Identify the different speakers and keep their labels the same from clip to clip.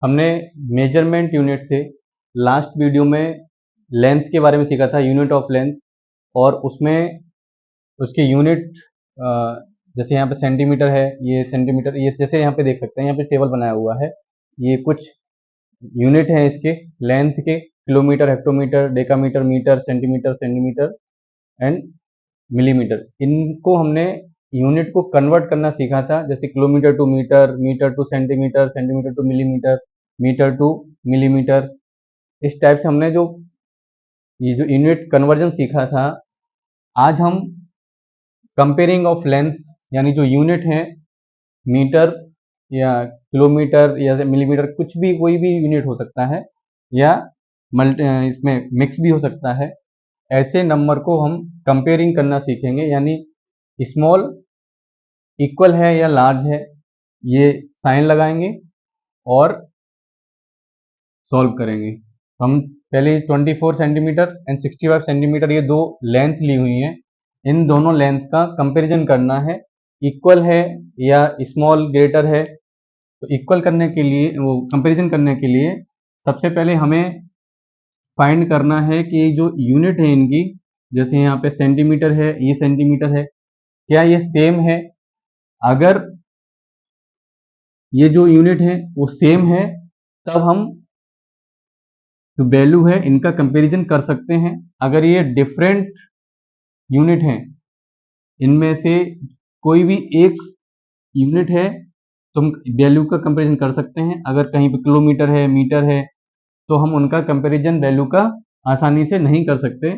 Speaker 1: हमने measurement unit से last video में लेंथ के बारे में सीखा था, यूनिट ऑफ लेंथ, और उसमें उसके यूनिट जैसे यहाँ पे सेंटीमीटर है, ये सेंटीमीटर, ये जैसे यहाँ पे देख सकते हैं, यहाँ पे टेबल बनाया हुआ है, ये कुछ यूनिट हैं इसके लेंथ के, kilometre, hectometre, decametre, metre, centimetre, centimetre and millimetre. इनको हमने यूनिट को कन्वर्ट करना सीखा था, जैसे kilometre to metre, metre to centimetre, centimetre to millimetre, metre to millimetre. इस टाइप से हमने ये जो यूनिट कन्वर्जन सीखा था। आज हम कंपेयरिंग ऑफ लेंथ, यानी जो यूनिट है मीटर या किलोमीटर या मिलीमीटर, कुछ भी, कोई भी यूनिट हो सकता है, या इसमें मिक्स भी हो सकता है। ऐसे नंबर को हम कंपेयरिंग करना सीखेंगे, यानी स्मॉल इक्वल है या लार्ज है, ये साइन लगाएंगे और सॉल्व करेंगे। हम पहले 24 सेंटीमीटर एंड 65 सेंटीमीटर, ये दो लेंथ ली हुई हैं, इन दोनों लेंथ का कंपैरिजन करना है, इक्वल है या स्मॉल ग्रेटर है। तो इक्वल करने के लिए, वो कंपैरिजन करने के लिए सबसे पहले हमें फाइंड करना है कि जो यूनिट है इनकी, जैसे यहाँ पे सेंटीमीटर है, ये सेंटीमीटर है, क्या ये सेम है। अगर ये जो यूनिट है वो सेम है, तब हम जो वैल्यू है इनका कंपैरिजन कर सकते हैं। अगर ये डिफरेंट यूनिट हैं, इनमें से कोई भी एक यूनिट है, तो हम वैल्यू का कंपैरिजन कर सकते हैं। अगर कहीं पे किलोमीटर है, मीटर है, तो हम उनका कंपैरिजन वैल्यू का आसानी से नहीं कर सकते।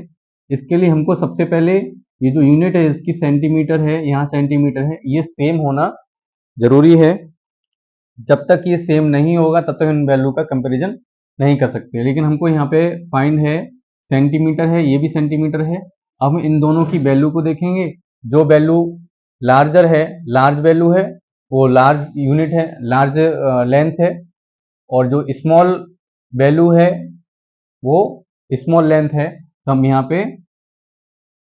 Speaker 1: इसके लिए हमको सबसे पहले ये जो यूनिट है इसकी सेंटीमीटर है, यहाँ सेंटीमीटर है, ये सेम होना जरूरी है। जब तक ये सेम नहीं होगा तब तक इन वैल्यू का कंपैरिजन नहीं कर सकते। लेकिन हमको यहाँ पे फाइंड है, सेंटीमीटर है, ये भी सेंटीमीटर है। अब इन दोनों की वैल्यू को देखेंगे। जो वैल्यू लार्जर है, लार्ज वैल्यू है, वो लार्ज यूनिट है, लार्ज लेंथ है, और जो स्मॉल वैल्यू है वो स्मॉल लेंथ है। तो हम यहाँ पे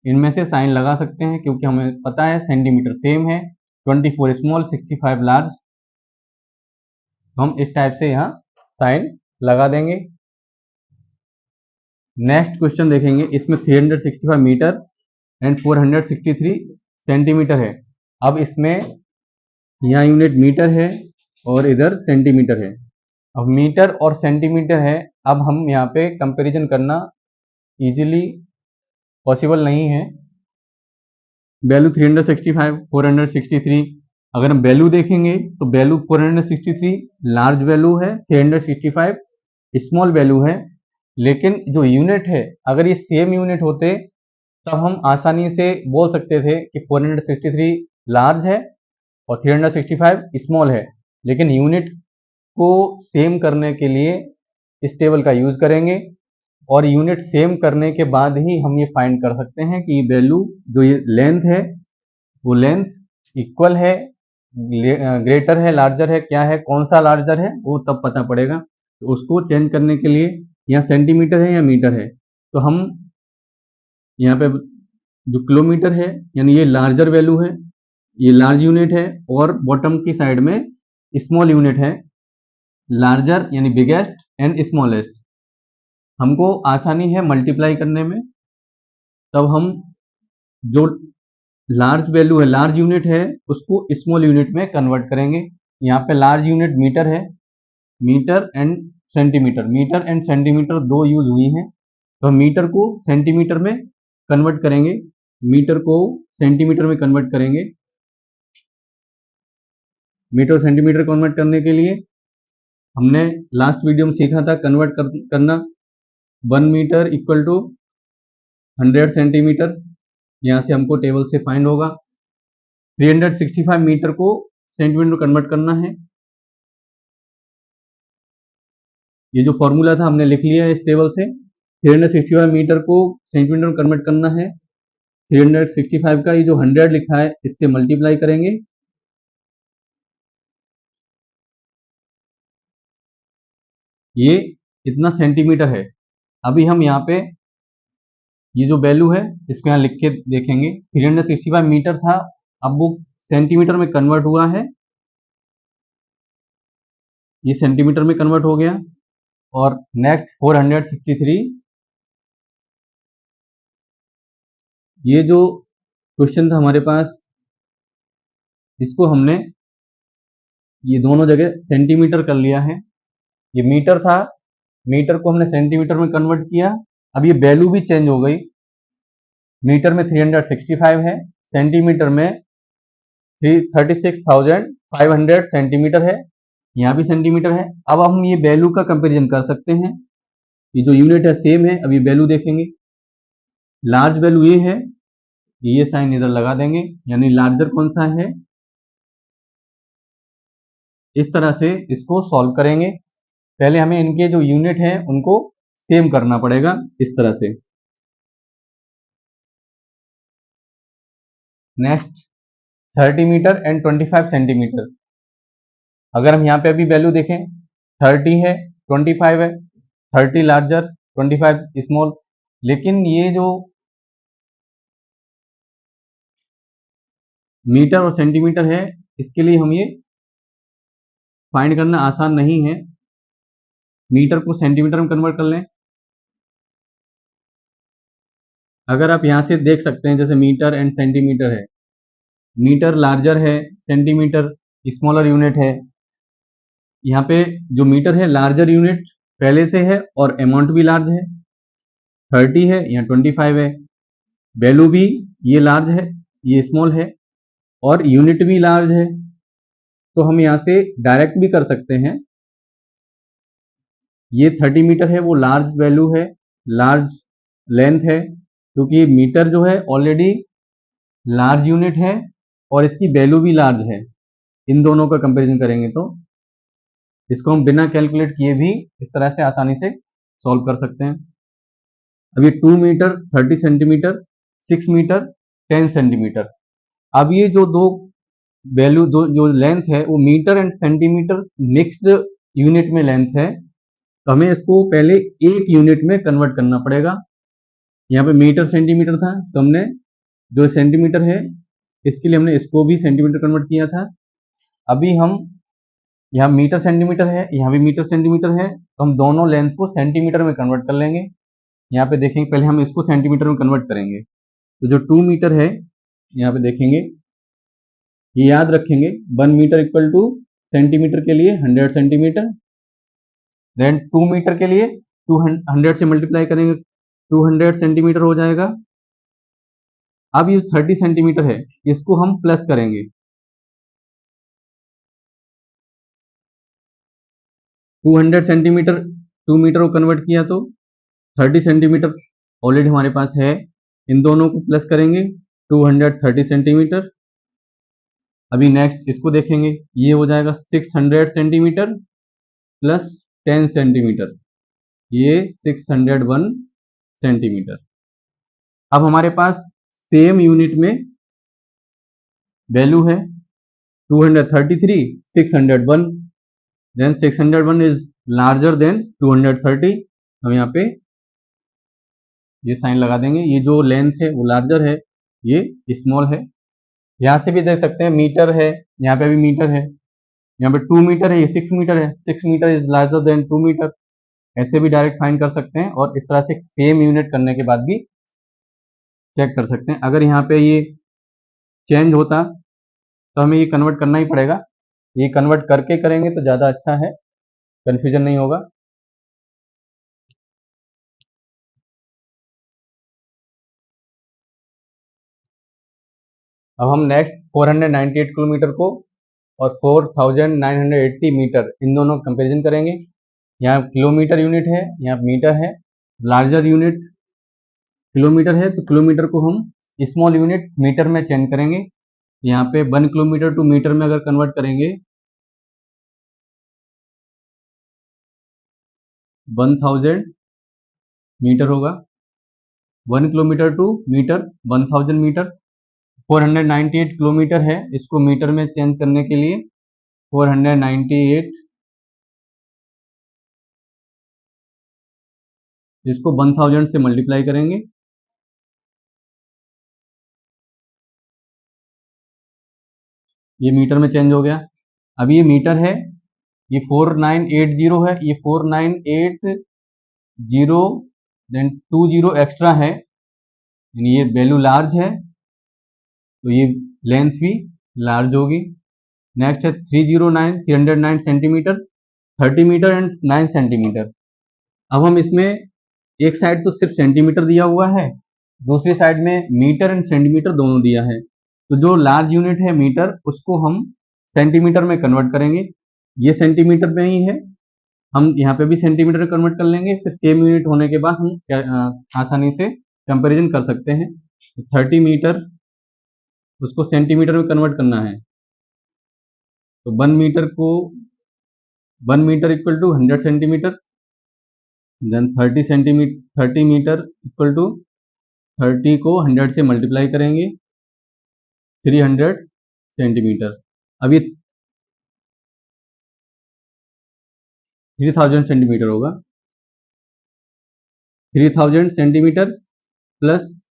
Speaker 1: इनमें से साइन लगा सकते हैं, क्योंकि हमें पता है सेंटीमीटर सेम है, 24 स्मॉल, 65 लार्ज। तो हम इस टाइप से यहाँ साइन लगा देंगे। नेक्स्ट क्वेश्चन देखेंगे, इसमें 365 मीटर एंड 463 सेंटीमीटर है। अब इसमें यहाँ यूनिट मीटर है और इधर सेंटीमीटर है। अब मीटर और सेंटीमीटर है, अब हम यहाँ पे कंपैरिजन करना इजीली पॉसिबल नहीं है। वैल्यू 365, 463, अगर हम वैल्यू देखेंगे तो वैल्यू 463 लार्ज वैल्यू है, 365 स्मॉल वैल्यू है। लेकिन जो यूनिट है, अगर ये सेम यूनिट होते तब हम आसानी से बोल सकते थे कि 463 लार्ज है और 365 स्मॉल है। लेकिन यूनिट को सेम करने के लिए इस टेबल का यूज करेंगे, और यूनिट सेम करने के बाद ही हम ये फाइंड कर सकते हैं कि वैल्यू जो ये लेंथ है वो लेंथ इक्वल है, ग्रेटर है, लार्जर है, क्या है, कौन सा लार्जर है, वो तब पता पड़ेगा। तो उसको चेंज करने के लिए यहाँ सेंटीमीटर है या मीटर है, तो हम यहाँ पे जो किलोमीटर है, यानी ये लार्जर वैल्यू है, ये लार्ज यूनिट है, और बॉटम की साइड में स्मॉल यूनिट है, लार्जर यानी बिगेस्ट एंड स्मॉलेस्ट। हमको आसानी है मल्टीप्लाई करने में, तब हम जो लार्ज वैल्यू है, लार्ज यूनिट है, उसको स्मॉल यूनिट में कन्वर्ट करेंगे। यहाँ पे लार्ज यूनिट मीटर है, metre and centimetre, metre and centimetre दो यूज हुई हैं, तो हम मीटर को सेंटीमीटर में कन्वर्ट करेंगे, मीटर को सेंटीमीटर में कन्वर्ट करेंगे। मीटर सेंटीमीटर कन्वर्ट करने के लिए हमने लास्ट वीडियो में सीखा था कन्वर्ट करना। 1 मीटर इक्वल टू 100 सेंटीमीटर, यहाँ से हमको टेबल से फाइंड होगा। 365 मीटर को सेंटीमीटर कन्वर्ट करना है। ये जो फॉर्मूला था हमने लिख लिया है इस टेबल से। 365 मीटर को सेंटीमीटर में कन्वर्ट करना है। 365 का ये जो 100 लिखा है, इससे मल्टीप्लाई करेंगे। ये इतना सेंटीमीटर है। अभी हम यहाँ पे ये जो वैल्यू है इसको यहाँ लिख के देखेंगे। 365 मीटर था, अब वो सेंटीमीटर में कन्वर्ट हुआ है। ये सेंटीमीटर में कन्वर्ट हो गया। और नेक्स्ट 463, ये जो क्वेश्चन था हमारे पास, इसको हमने ये दोनों जगह सेंटीमीटर कर लिया है। ये मीटर था, मीटर को हमने सेंटीमीटर में कन्वर्ट किया। अब ये वैल्यू भी चेंज हो गई, मीटर में 365 है, सेंटीमीटर में 36,500 सेंटीमीटर है, यहाँ भी सेंटीमीटर है। अब हम ये वैल्यू का कंपैरिजन कर सकते हैं, ये जो यूनिट है सेम है। अब ये वैल्यू देखेंगे, लार्ज वैल्यू ये है, ये साइन इधर लगा देंगे, यानी लार्जर कौन सा है। इस तरह से इसको सॉल्व करेंगे। पहले हमें इनके जो यूनिट हैं उनको सेम करना पड़ेगा इस तरह से। Next 30 metre and 25 centimetre. अगर हम यहाँ पे अभी वैल्यू देखें, 30 है, 25 है, 30 लार्जर, 25 स्मॉल। लेकिन ये जो मीटर और सेंटीमीटर है, इसके लिए हम ये फाइंड करना आसान नहीं है। मीटर को सेंटीमीटर में कन्वर्ट कर लें। अगर आप यहाँ से देख सकते हैं, जैसे मीटर एंड सेंटीमीटर है, मीटर लार्जर है, सेंटीमीटर स्मॉलर यूनिट है। यहाँ पे जो मीटर है लार्जर यूनिट पहले से है और अमाउंट भी लार्ज है, 30 है, यहाँ 25 है। वैल्यू भी ये लार्ज है, ये स्मॉल है, और यूनिट भी लार्ज है। तो हम यहाँ से डायरेक्ट भी कर सकते हैं, ये 30 मीटर है वो लार्ज वैल्यू है, लार्ज लेंथ है, क्योंकि मीटर जो है ऑलरेडी लार्ज यूनिट है और इसकी वैल्यू भी लार्ज है। इन दोनों का कंपैरिजन करेंगे तो इसको हम बिना कैलकुलेट किए भी इस तरह से आसानी से सॉल्व कर सकते हैं। अब ये 2 मीटर 30 सेंटीमीटर, 6 मीटर 10 सेंटीमीटर। अब ये जो दो वैल्यू, दो जो लेंथ है वो metre and centimetre mixed unit में लेंथ है, तो हमें इसको पहले एक यूनिट में कन्वर्ट करना पड़ेगा। यहाँ पे मीटर सेंटीमीटर था, तो हमने जो सेंटीमीटर है इसके लिए हमने इसको भी सेंटीमीटर कन्वर्ट किया था। अभी हम यहाँ मीटर सेंटीमीटर है, यहाँ भी मीटर सेंटीमीटर है, तो हम दोनों लेंथ को सेंटीमीटर में कन्वर्ट कर लेंगे। यहाँ पे देखेंगे, पहले हम इसको सेंटीमीटर में कन्वर्ट करेंगे। तो जो 2 मीटर है, यहाँ पे देखेंगे, ये याद रखेंगे, 1 मीटर इक्वल टू सेंटीमीटर के लिए 100 सेंटीमीटर। देन 2 मीटर के लिए 200 से मल्टीप्लाई करेंगे, 200 सेंटीमीटर हो जाएगा। अब ये 30 सेंटीमीटर है, इसको हम प्लस करेंगे, 200 सेंटीमीटर 2 मीटर को कन्वर्ट किया तो 30 सेंटीमीटर ऑलरेडी हमारे पास है, इन दोनों को प्लस करेंगे, 230 सेंटीमीटर। अभी नेक्स्ट इसको देखेंगे, ये हो जाएगा 600 सेंटीमीटर प्लस 10 सेंटीमीटर, ये 601 सेंटीमीटर। अब हमारे पास सेम यूनिट में वैल्यू है 233, 601, देन 601 इज लार्जर देन 230। हम यहाँ पे ये साइन लगा देंगे, ये जो लेंथ है वो लार्जर है, ये स्मॉल है। यहाँ से भी देख सकते हैं, मीटर है, यहाँ पे भी मीटर है, यहाँ पे 2 मीटर है, ये 6 मीटर है, 6 metre is larger than 2 metre. ऐसे भी डायरेक्ट फाइंड कर सकते हैं और इस तरह से सेम यूनिट करने के बाद भी चेक कर सकते हैं। अगर यहाँ पे ये चेंज होता तो हमें ये कन्वर्ट करना ही पड़ेगा, ये कन्वर्ट करके करेंगे तो ज़्यादा अच्छा है, कन्फ्यूजन नहीं होगा। अब हम नेक्स्ट 498 किलोमीटर को और 4980 मीटर, इन दोनों का कंपेरिजन करेंगे। यहाँ किलोमीटर यूनिट है, यहाँ मीटर है। लार्जर यूनिट किलोमीटर है, तो किलोमीटर को हम स्मॉल यूनिट मीटर में चेंज करेंगे। यहाँ पे 1 किलोमीटर टू मीटर में अगर कन्वर्ट करेंगे, 1000 मीटर होगा। 1 kilometre to metre 1000 metre. 498 kilometre है, इसको मीटर में चेंज करने के लिए 498, इसको 1000 से मल्टीप्लाई करेंगे, ये मीटर में चेंज हो गया। अब ये मीटर है, ये 4980 है, ये 4980 देन 20 एक्स्ट्रा है, यानी ये वैल्यू लार्ज है तो ये लेंथ भी लार्ज होगी। नेक्स्ट है 309 सेंटीमीटर, 30 मीटर एंड 9 सेंटीमीटर। अब हम इसमें एक साइड तो सिर्फ सेंटीमीटर दिया हुआ है, दूसरी साइड में मीटर एंड सेंटीमीटर दोनों दिया है। तो जो लार्ज यूनिट है मीटर, उसको हम सेंटीमीटर में कन्वर्ट करेंगे। ये सेंटीमीटर में ही है, हम यहाँ पे भी सेंटीमीटर में कन्वर्ट कर लेंगे। फिर सेम यूनिट होने के बाद हम आसानी से कंपैरिजन कर सकते हैं। तो 30 मीटर उसको सेंटीमीटर में कन्वर्ट करना है, तो 1 metre equal to 100 centimetre, then 30 metre equal to 30 को 100 से मल्टीप्लाई करेंगे, 300 सेंटीमीटर। अब ये 3000 सेंटीमीटर होगा, 3000 सेंटीमीटर प्लस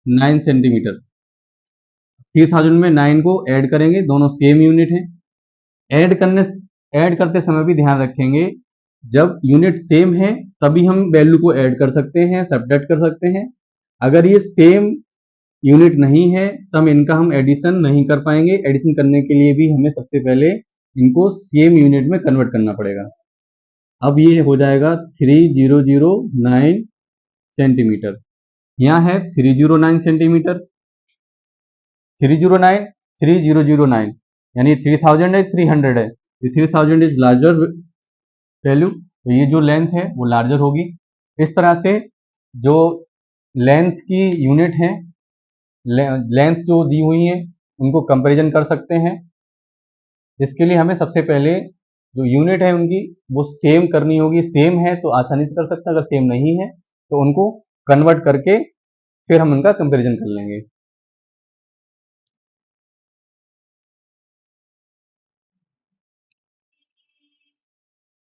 Speaker 1: 9 सेंटीमीटर। 3000 में 9 को ऐड करेंगे, दोनों सेम यूनिट है। ऐड करते समय भी ध्यान रखेंगे, जब यूनिट सेम है तभी हम वैल्यू को ऐड कर सकते हैं, सब्ट्रैक्ट कर सकते हैं। अगर ये सेम यूनिट नहीं है तब इनका हम एडिशन नहीं कर पाएंगे। एडिशन करने के लिए भी हमें सबसे पहले इनको सेम यूनिट में कन्वर्ट करना पड़ेगा। अब ये हो जाएगा 3009 सेंटीमीटर, यहाँ है 309 सेंटीमीटर, 3009 यानी 3000 है, 300 है, 3000 इज लार्जर वैल्यू, तो ये जो लेंथ है वो लार्जर होगी। इस तरह से जो लेंथ की यूनिट है, लेंथ जो दी हुई है उनको कंपैरिजन कर सकते हैं। इसके लिए हमें सबसे पहले जो यूनिट है उनकी वो सेम करनी होगी। सेम है तो आसानी से कर सकते हैं, अगर सेम नहीं है तो उनको कन्वर्ट करके फिर हम उनका कंपैरिजन कर लेंगे।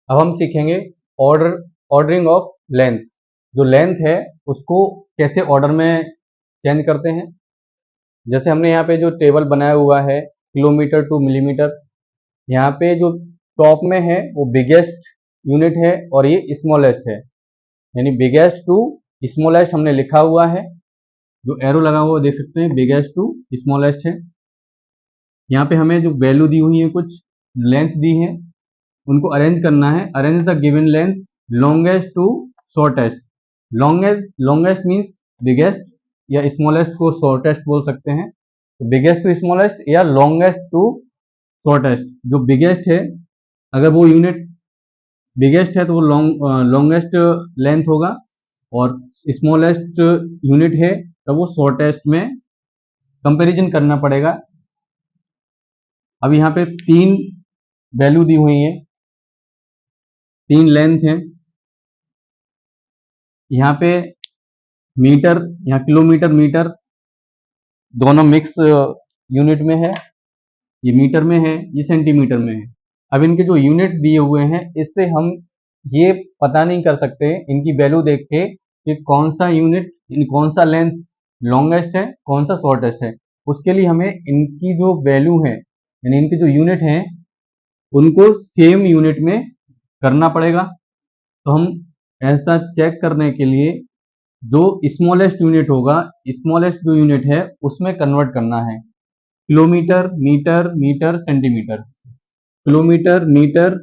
Speaker 1: अब हम सीखेंगे ऑर्डरिंग ऑफ लेंथ। जो लेंथ है उसको कैसे ऑर्डर में चेंज करते हैं। जैसे हमने यहाँ पे जो टेबल बनाया हुआ है किलोमीटर टू मिलीमीटर, यहाँ पे जो टॉप में है वो बिगेस्ट यूनिट है और ये स्मॉलेस्ट है, यानी बिगेस्ट टू स्मॉलेस्ट हमने लिखा हुआ है। जो एरो लगा हुआ देख सकते हैं, बिगेस्ट टू स्मॉलेस्ट है। यहाँ पे हमें जो वैल्यू दी हुई है, कुछ लेंथ दी है, उनको अरेंज करना है। Arrange the given length longest to shortest. Longest means biggest, या स्मॉलेस्ट को शॉर्टेस्ट बोल सकते हैं। तो बिगेस्ट टू स्मॉलेस्ट या लॉन्गेस्ट टू शॉर्टेस्ट। जो बिगेस्ट है, अगर वो यूनिट बिगेस्ट है तो वो लॉन्गेस्ट लेंथ होगा, और स्मॉलेस्ट यूनिट है तो वो शॉर्टेस्ट में कंपैरिजन करना पड़ेगा। अब यहाँ पे 3 वैल्यू दी हुई है, 3 लेंथ है। यहाँ पे मीटर, यहाँ किलोमीटर मीटर दोनों मिक्स यूनिट में है, ये मीटर में है, ये सेंटीमीटर में है। अब इनके जो यूनिट दिए हुए हैं, इससे हम ये पता नहीं कर सकते इनकी वैल्यू देख के कि कौन सा यूनिट, कौन सा लेंथ लॉन्गेस्ट है, कौन सा शॉर्टेस्ट है। उसके लिए हमें इनकी जो वैल्यू है, यानी इनके जो यूनिट हैं, उनको सेम यूनिट में करना पड़ेगा। तो हम ऐसा चेक करने के लिए जो स्मॉलेस्ट यूनिट होगा, स्मॉलेस्ट जो यूनिट है उसमें कन्वर्ट करना है। Kilometre metre metre centimetre, kilometre metre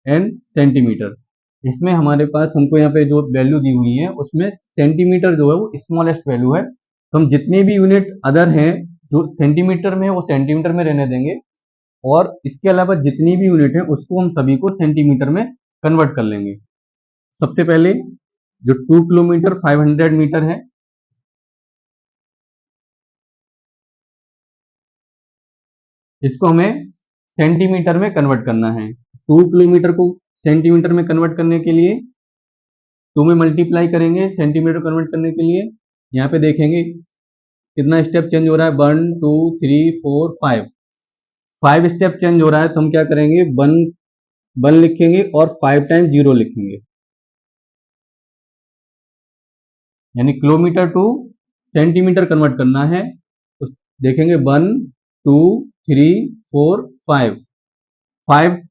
Speaker 1: and centimetre. इसमें हमारे पास, हमको यहाँ पे जो वैल्यू दी हुई है उसमें सेंटीमीटर जो है वो स्मॉलेस्ट वैल्यू है, तो हम जितनी भी यूनिट अदर हैं जो सेंटीमीटर में है वो सेंटीमीटर में रहने देंगे, और इसके अलावा जितनी भी यूनिट है उसको हम सभी को सेंटीमीटर में कन्वर्ट कर लेंगे। सबसे पहले जो 2 किलोमीटर 500 मीटर है, इसको हमें सेंटीमीटर में कन्वर्ट करना है। 2 किलोमीटर को सेंटीमीटर में कन्वर्ट करने के लिए 2 में मल्टीप्लाई करेंगे सेंटीमीटर कन्वर्ट करने के लिए। यहाँ पे देखेंगे कितना स्टेप चेंज हो रहा है, 1 2 3 4 5, 5 स्टेप चेंज हो रहा है। तो हम क्या करेंगे, 1 लिखेंगे और 5 टाइम्स 0 लिखेंगे, यानी किलोमीटर टू सेंटीमीटर कन्वर्ट करना है। तो देखेंगे 1 2 3 4 5, 5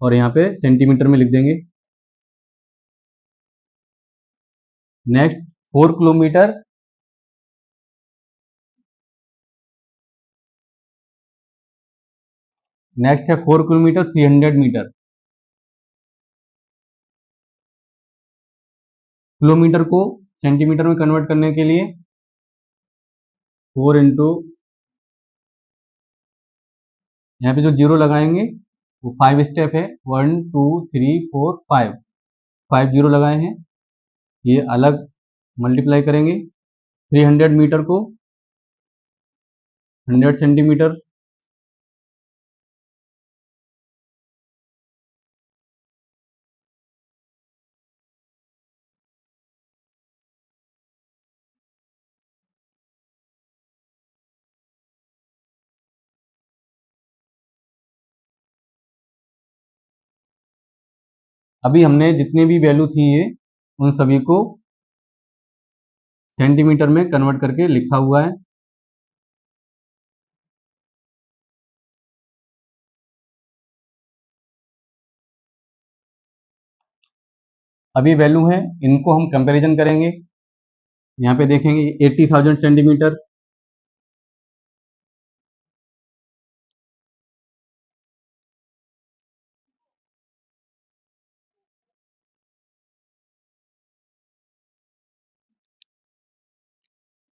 Speaker 1: और यहाँ पे सेंटीमीटर में लिख देंगे। नेक्स्ट 4 किलोमीटर, नेक्स्ट है 4 किलोमीटर 300 मीटर। किलोमीटर को सेंटीमीटर में कन्वर्ट करने के लिए 4 इंटू, यहाँ पे जो जीरो लगाएंगे वो 5 स्टेप है, 1 2 3 4 5, 5 जीरो लगाए हैं, ये अलग मल्टीप्लाई करेंगे। 300 मीटर को 100 सेंटीमीटर, अभी हमने जितने भी वैल्यू थी ये उन सभी को सेंटीमीटर में कन्वर्ट करके लिखा हुआ है। अभी वैल्यू है, इनको हम कंपैरिजन करेंगे। यहाँ पे देखेंगे 80,000 सेंटीमीटर,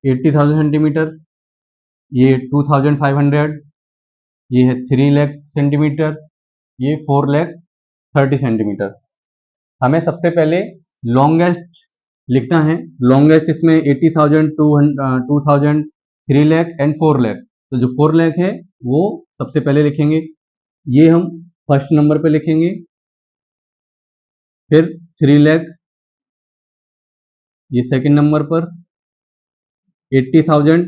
Speaker 1: सेंटीमीटर, ये 2,500, ये है 3 लाख सेंटीमीटर, ये 4 लाख 30 सेंटीमीटर। हमें सबसे पहले लॉन्गेस्ट लिखना है। लॉन्गेस्ट इसमें 80,000, 2,000, 3 लाख एंड 4 लाख। तो जो 4 लाख है वो सबसे पहले लिखेंगे, ये हम फर्स्ट नंबर पे लिखेंगे। फिर 3 लाख ये सेकंड नंबर पर, 80,000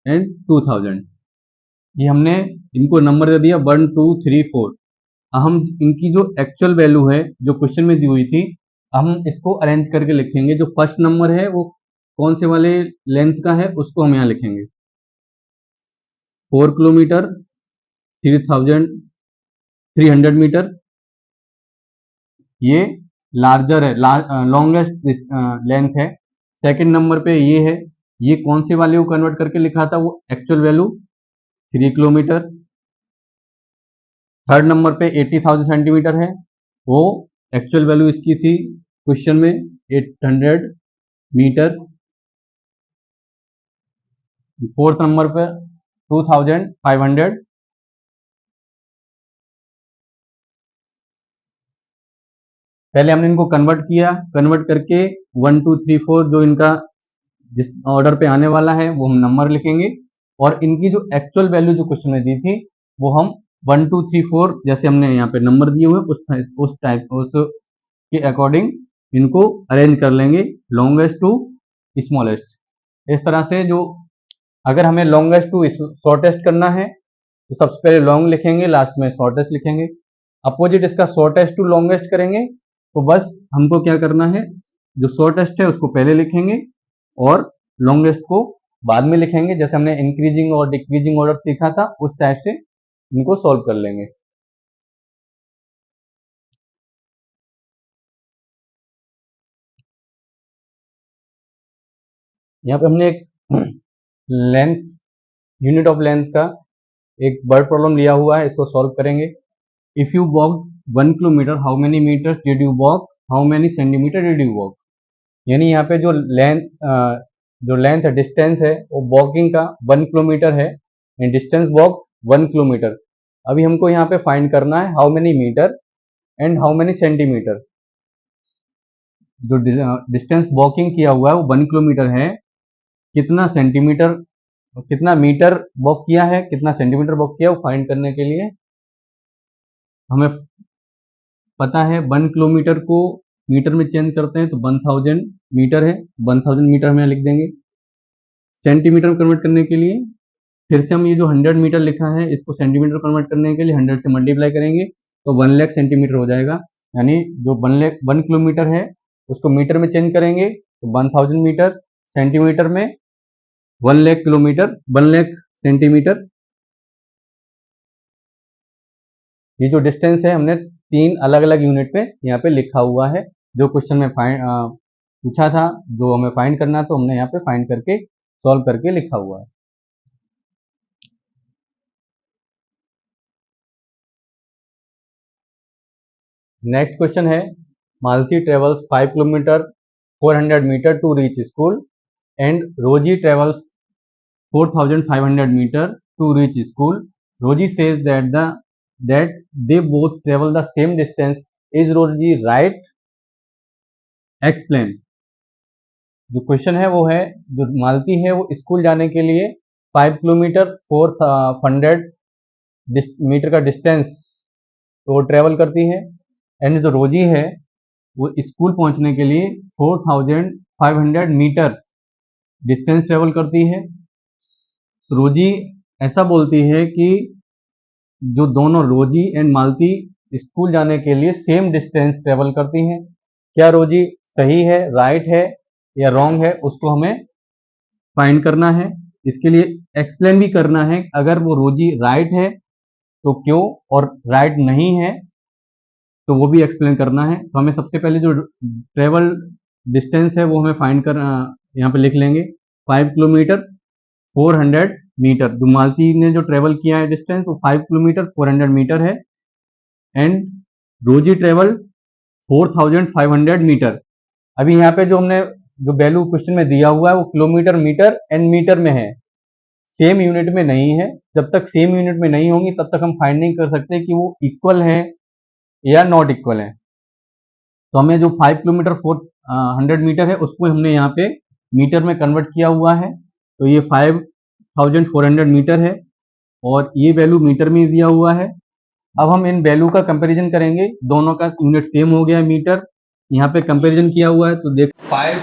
Speaker 1: एंड 2,000, ये हमने इनको नंबर दे दिया 1 2 3 4। हम इनकी जो एक्चुअल वैल्यू है जो क्वेश्चन में दी हुई थी, हम इसको अरेंज करके लिखेंगे। जो फर्स्ट नंबर है वो कौन से वाले लेंथ का है उसको हम यहाँ लिखेंगे। 4 किलोमीटर 3,300 मीटर, ये लार्जर है, लॉन्गेस्ट लेंथ है। सेकंड नंबर पे ये है, ये कौन से वाले को कन्वर्ट करके लिखा था, वो actual value 3 kilometre. Third number पे 80,000 सेंटीमीटर है, वो एक्चुअल वैल्यू इसकी थी क्वेश्चन में 800 मीटर। फोर्थ नंबर पे 2,500, पहले हमने इनको कन्वर्ट किया, कन्वर्ट करके 1 2 3 4 जो इनका जिस ऑर्डर पे आने वाला है वो हम नंबर लिखेंगे, और इनकी जो एक्चुअल वैल्यू जो क्वेश्चन में दी थी वो हम 1 2 3 4 जैसे हमने यहाँ पे नंबर दिए हुए उस टाइप उस के अकॉर्डिंग इनको अरेंज कर लेंगे, लॉन्गेस्ट टू स्मॉलेस्ट। इस तरह से जो अगर हमें लॉन्गेस्ट टू शॉर्टेस्ट करना है तो सबसे पहले लॉन्ग लिखेंगे, लास्ट में शॉर्टेस्ट लिखेंगे। अपोजिट इसका शॉर्टेस्ट टू लॉन्गेस्ट करेंगे तो बस हमको क्या करना है, जो शॉर्टेस्ट है उसको पहले लिखेंगे और लॉन्गेस्ट को बाद में लिखेंगे। जैसे हमने इंक्रीजिंग और डिक्रीजिंग ऑर्डर सीखा था उस टाइप से इनको सॉल्व कर लेंगे। यहाँ पे हमने एक लेंथ, यूनिट ऑफ लेंथ का एक वर्ड प्रॉब्लम लिया हुआ है, इसको सॉल्व करेंगे। If you walk 1 kilometre how many metre did you walk, how many centimetre did you walk. यानी यहाँ पे जो लेंथ है, डिस्टेंस है, वो वॉकिंग का 1 किलोमीटर है, डिस्टेंस वॉक 1 किलोमीटर। अभी हमको यहाँ पे फाइंड करना है how many metre and how many centimetre. जो डिस्टेंस वॉकिंग किया हुआ है वो 1 किलोमीटर है, कितना सेंटीमीटर, कितना मीटर वॉक किया है, कितना सेंटीमीटर वॉक किया है, वो फाइंड करने के लिए हमें पता है 1 किलोमीटर को मीटर में चेंज करते हैं तो 1000 मीटर है, 1000 मीटर हम यहाँ लिख देंगे। सेंटीमीटर में कन्वर्ट करने के लिए फिर से हम ये जो 100 मीटर लिखा है इसको सेंटीमीटर कन्वर्ट करने के लिए 100 से मल्टीप्लाई करेंगे तो 1 लाख सेंटीमीटर हो जाएगा। यानी जो 1 किलोमीटर है उसको मीटर में चेंज करेंगे तो 1000 मीटर, सेंटीमीटर में 1 लाख किलोमीटर, 1 लाख सेंटीमीटर। ये जो डिस्टेंस है हमने 3 अलग अलग यूनिट पे यहाँ पे लिखा हुआ है। जो क्वेश्चन में पूछा था, जो हमें फाइंड करना, तो हमने यहाँ पे फाइंड करके सॉल्व करके लिखा हुआ है। नेक्स्ट क्वेश्चन है, Malti travels 5 kilometre 400 metre to reach school and Rosy travels 4500 meter to reach school. Roji says that they both travel the same distance. Is Roji right? Explain. जो क्वेश्चन है वो है, जो मालती है वो स्कूल जाने के लिए 5 किलोमीटर 400 मीटर का डिस्टेंस तो ट्रेवल करती है, एंड जो रोजी है वो स्कूल पहुंचने के लिए 4500 मीटर डिस्टेंस ट्रेवल करती है। रोजी ऐसा बोलती है कि जो दोनों रोजी एंड मालती स्कूल जाने के लिए सेम डिस्टेंस ट्रेवल करती हैं। क्या रोजी सही है, राइट है या रॉन्ग है, उसको हमें फाइंड करना है। इसके लिए एक्सप्लेन भी करना है, अगर वो रोजी राइट है तो क्यों, और राइट नहीं है तो वो भी एक्सप्लेन करना है। तो हमें सबसे पहले जो ट्रेवल डिस्टेंस है वो हमें फाइंड कर यहाँ पे लिख लेंगे। 5 किलोमीटर 400 मीटर, जो मालती ने जो ट्रेवल किया है डिस्टेंस वो 5 किलोमीटर 400 मीटर है, एंड रोजी ट्रेवल 4500 मीटर। अभी यहाँ पे जो हमने जो वैल्यू क्वेश्चन में दिया हुआ है वो किलोमीटर, मीटर एंड मीटर में है, सेम यूनिट में नहीं है। जब तक सेम यूनिट में नहीं होंगी तब तक हम फाइंड नहीं कर सकते कि वो इक्वल है या नॉट इक्वल है। तो हमें जो 5 किलोमीटर 400 मीटर है उसको हमने यहाँ पे मीटर में कन्वर्ट किया हुआ है, तो ये 5400 मीटर है और ये वैल्यू मीटर में दिया हुआ है। अब हम इन वैल्यू का कंपैरिजन करेंगे, दोनों का यूनिट सेम हो गया है मीटर, यहाँ पे कंपैरिजन किया हुआ है तो देख 5